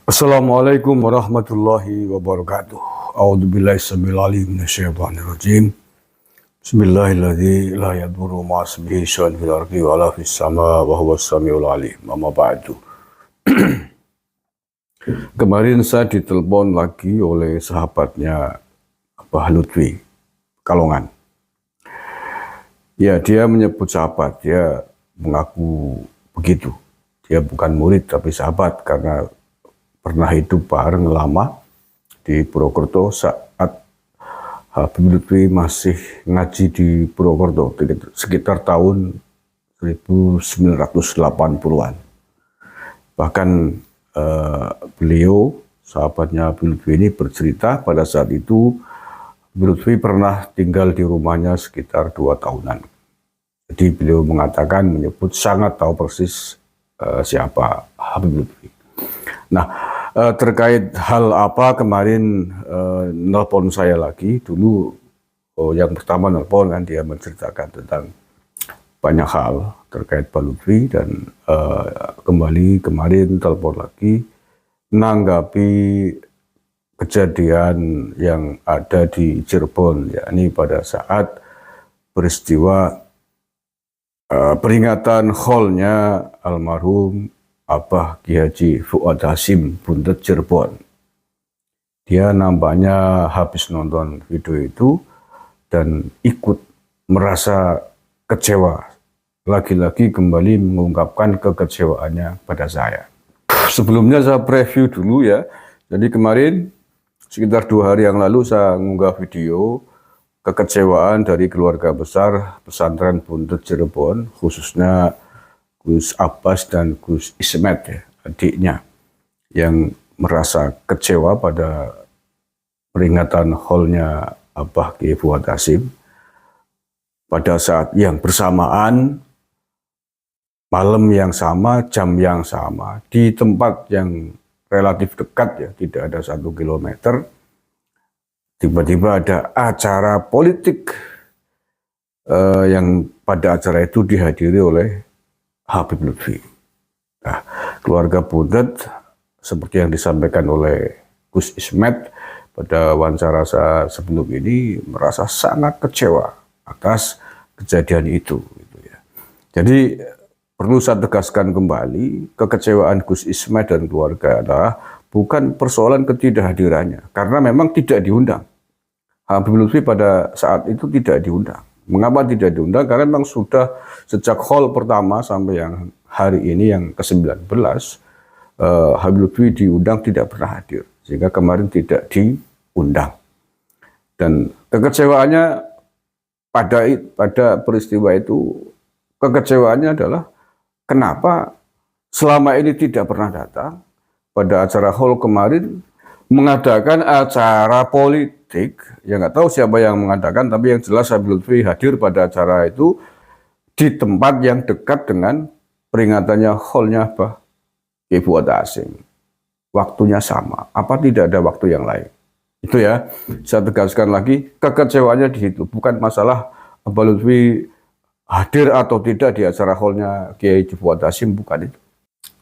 Assalamualaikum warahmatullahi wabarakatuh. A'udzubillahi samil alim minasyaitonir rajim. Bismillahirrahmanirrahim. La yadurru ma'asmihi syai'un fil ardi wa la fis sama wa huwas samiul alim. Amma ba'du. Kemarin saya ditelepon lagi oleh sahabatnya Abah Lutfi Kalongan. Ya, dia menyebut sahabat, dia mengaku begitu. Dia bukan murid tapi sahabat karena pernah hidup bareng lama di Purwokerto saat Habib Lutfi masih ngaji di Purwokerto sekitar tahun 1980-an. Bahkan beliau, sahabatnya Habib Lutfi ini bercerita pada saat itu Habib Lutfi pernah tinggal di rumahnya sekitar 2 tahunan. Jadi beliau mengatakan, menyebut sangat tahu persis siapa Habib Lutfi. Nah, terkait hal apa kemarin nelpon saya lagi dulu, yang pertama nelpon kan dia menceritakan tentang banyak hal terkait Pak Lutfi dan kembali kemarin telepon lagi menanggapi kejadian yang ada di Cirebon, yakni pada saat peristiwa peringatan haulnya almarhum Abah Ki Haji Fuad Hasyim Buntet Cirebon. Dia nampaknya habis nonton video itu dan ikut merasa kecewa. Lagi-lagi kembali mengungkapkan kekecewaannya pada saya. Sebelumnya saya preview dulu ya. Jadi kemarin sekitar 2 hari yang lalu saya mengunggah video kekecewaan dari keluarga besar pesantren Buntet Cirebon, khususnya Gus Abbas dan Gus Ismet, ya, adiknya, yang merasa kecewa pada peringatan haulnya Abah Ki Fuad Hasyim pada saat yang bersamaan, malam yang sama, jam yang sama, di tempat yang relatif dekat, ya, tidak ada 1 kilometer, tiba-tiba ada acara politik yang pada acara itu dihadiri oleh Habib Lutfi. Nah, keluarga Buntet seperti yang disampaikan oleh Gus Ismet pada wawancara saya sebelum ini merasa sangat kecewa atas kejadian itu. Gitu ya. Jadi perlu saya tegaskan kembali, kekecewaan Gus Ismet dan keluarga adalah bukan persoalan ketidakhadirannya, karena memang tidak diundang. Habib Lutfi pada saat itu tidak diundang. Mengapa tidak diundang? Karena memang sudah sejak haul pertama sampai yang hari ini yang ke-19, Habib Lutfi diundang tidak pernah hadir. Sehingga kemarin tidak diundang. Dan kekecewaannya pada peristiwa itu, kekecewaannya adalah kenapa selama ini tidak pernah datang. Pada acara haul kemarin mengadakan acara politik, ya nggak tahu siapa yang mengadakan, tapi yang jelas Habib Lutfi hadir pada acara itu di tempat yang dekat dengan peringatannya haulnya Abah Ki Fuad Hasyim. Waktunya sama, apa tidak ada waktu yang lain? Itu ya, saya tegaskan lagi, kekecewaannya di situ, bukan masalah Abah Lutfi hadir atau tidak di acara haulnya Ki Fuad Hasyim, bukan itu.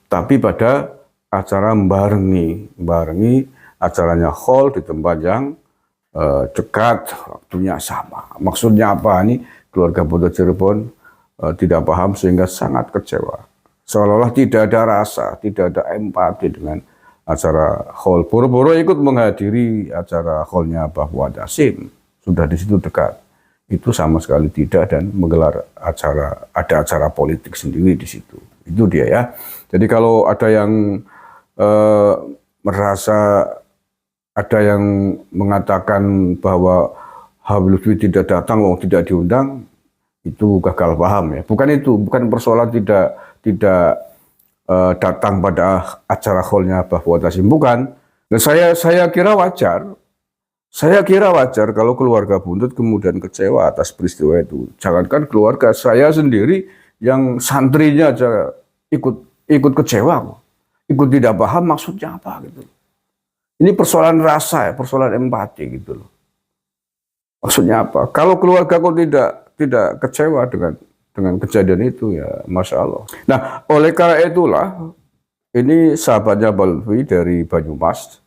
Tapi pada acara membarengi acaranya haul di tempat yang dekat, waktunya sama. Maksudnya apa? Ini keluarga Buntet Cirebon tidak paham sehingga sangat kecewa. Seolah-olah tidak ada rasa, tidak ada empati dengan acara haul. Boro-boro ikut menghadiri acara haulnya Abah Fuad Hasyim, sudah di situ dekat. Itu sama sekali tidak, dan menggelar ada acara politik sendiri di situ. Itu dia ya. Jadi kalau ada yang merasa, ada yang mengatakan bahwa Habib Lutfi tidak datang, tidak diundang, itu gagal paham ya. Bukan itu, bukan persoalan tidak datang pada acara haulnya Abah Fuad Hasyim, bukan. Dan saya kira wajar. Saya kira wajar kalau keluarga Buntet kemudian kecewa atas peristiwa itu. Jangankan keluarga, saya sendiri yang santrinya aja ikut kecewa, ikut tidak paham maksudnya apa gitu. Ini persoalan rasa ya, persoalan empati gitu loh. Maksudnya apa? Kalau keluarga kok tidak kecewa dengan kejadian itu, ya Masya Allah. Nah, oleh karena itulah ini sahabatnya Mbak Lutfi dari Banyumas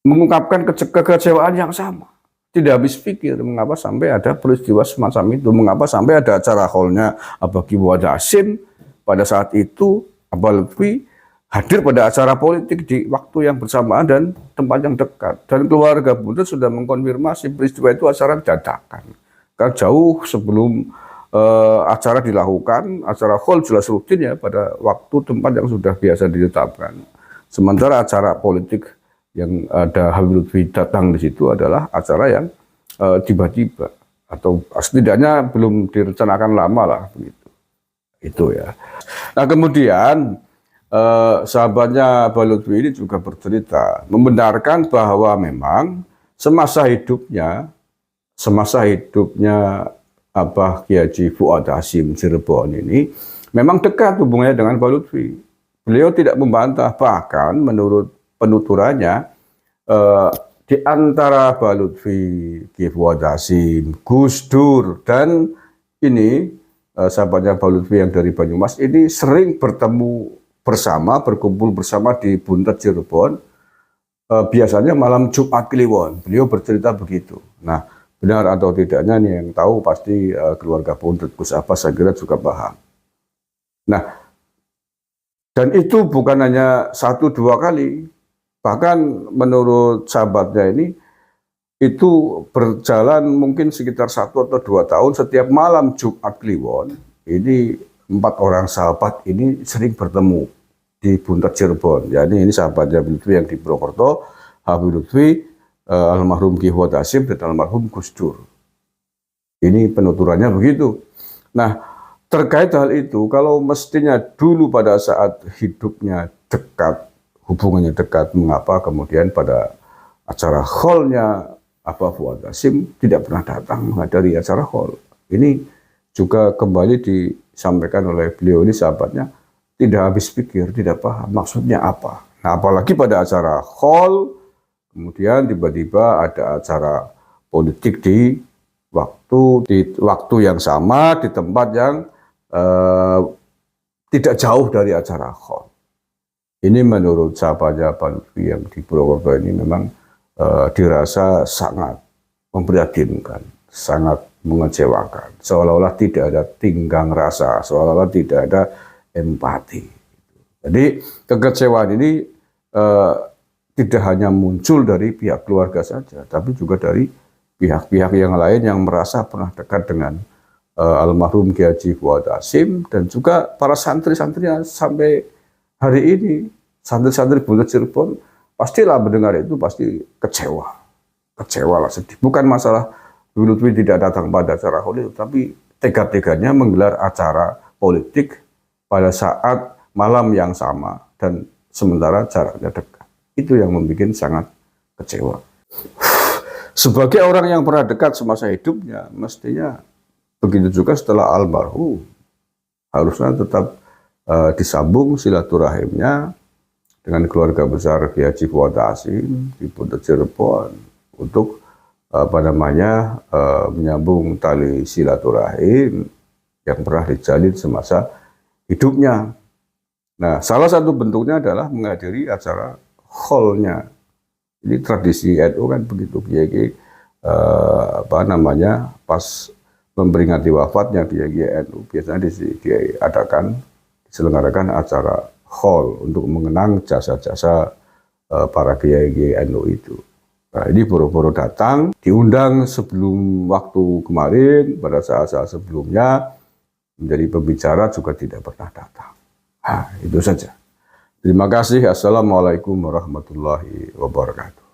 mengungkapkan kekecewaan yang sama. Tidak habis pikir mengapa sampai ada peristiwa semacam itu, mengapa sampai ada acara haulnya Abah Kiai Hasyim pada saat itu Mbak Lutfi hadir pada acara politik di waktu yang bersamaan dan tempat yang dekat. Dan keluarga Buntut sudah mengkonfirmasi peristiwa itu acara dadakan. Karena jauh sebelum acara dilakukan, acara haul jelas rutin ya pada waktu tempat yang sudah biasa ditetapkan. Sementara acara politik yang ada Habib Lutfi datang di situ adalah acara yang tiba-tiba atau setidaknya belum direncanakan lama lah begitu. Itu ya. Nah kemudian sahabatnya Mbak Lutfi ini juga bercerita membenarkan bahwa memang semasa hidupnya Abah Kiai Haji Fuad Hasyim Cirebon ini memang dekat hubungannya dengan Mbak Lutfi. Beliau tidak membantah, bahkan menurut penuturannya di antara Mbak Lutfi, Kiai Fuad Hasyim, Gus Dur, dan ini sahabatnya Mbak Lutfi yang dari Banyumas ini sering bertemu bersama, berkumpul bersama di Buntet Cirebon, biasanya malam Jumat Kliwon. Beliau bercerita begitu. Nah, benar atau tidaknya nih yang tahu pasti keluarga Buntet, Gus Abbas saya kira juga paham. Nah, dan itu bukan hanya 1-2 kali. Bahkan menurut sahabatnya ini, itu berjalan mungkin sekitar 1 atau 2 tahun, setiap malam Jumat Kliwon, ini 4 orang sahabat ini sering bertemu di Buntet Cirebon. Jadi ini sahabatnya Habib Lutfi yang di Purwokerto, Habib Lutfi, almarhum Kiai Fuad Hasyim, dan almarhum Gus Dur. Ini penuturannya begitu. Nah, terkait hal itu, kalau mestinya dulu pada saat hidupnya dekat, hubungannya dekat, mengapa kemudian pada acara haulnya Abah Fuad Hasyim tidak pernah datang menghadiri acara haul. Ini juga kembali disampaikan oleh beliau ini sahabatnya, tidak habis pikir, tidak paham maksudnya apa. Nah, apalagi pada acara haul, kemudian tiba-tiba ada acara politik di waktu yang sama, di tempat yang tidak jauh dari acara haul. Ini menurut sahabatnya Mbak Lutfi yang di Purwokerto ini memang dirasa sangat memprihatinkan, sangat mengecewakan. Seolah-olah tidak ada tinggang rasa, seolah-olah tidak ada empati. Jadi kekecewaan ini tidak hanya muncul dari pihak keluarga saja, tapi juga dari pihak-pihak yang lain yang merasa pernah dekat dengan almarhum Kiai Haji Fuad Hasyim, dan juga para santri-santrinya sampai hari ini. Santri-santri Buntet Cirebon pastilah mendengar itu pasti kecewa lah, sedih. Bukan masalah Habib Lutfi tidak datang pada acara haul itu, tapi tega-teganya menggelar acara politik pada saat malam yang sama dan sementara jaraknya dekat. Itu yang membuat sangat kecewa. Sebagai orang yang pernah dekat semasa hidupnya, mestinya begitu juga setelah almarhum, harusnya tetap disambung silaturahimnya dengan keluarga besar Kiai Haji Fuad Hasyim di Buntet Cirebon untuk menyambung tali silaturahim yang pernah dijalin semasa hidupnya. Nah, salah satu bentuknya adalah menghadiri acara haulnya. Ini tradisi NU kan begitu, Kiai pas memperingati wafatnya Kiai NU biasanya diselenggarakan acara haul untuk mengenang jasa-jasa para kiai NU itu. Nah, ini boro-boro datang, diundang sebelum waktu kemarin, pada saat-saat sebelumnya menjadi pembicara juga tidak pernah datang. Nah, itu saja. Terima kasih. Assalamualaikum warahmatullahi wabarakatuh.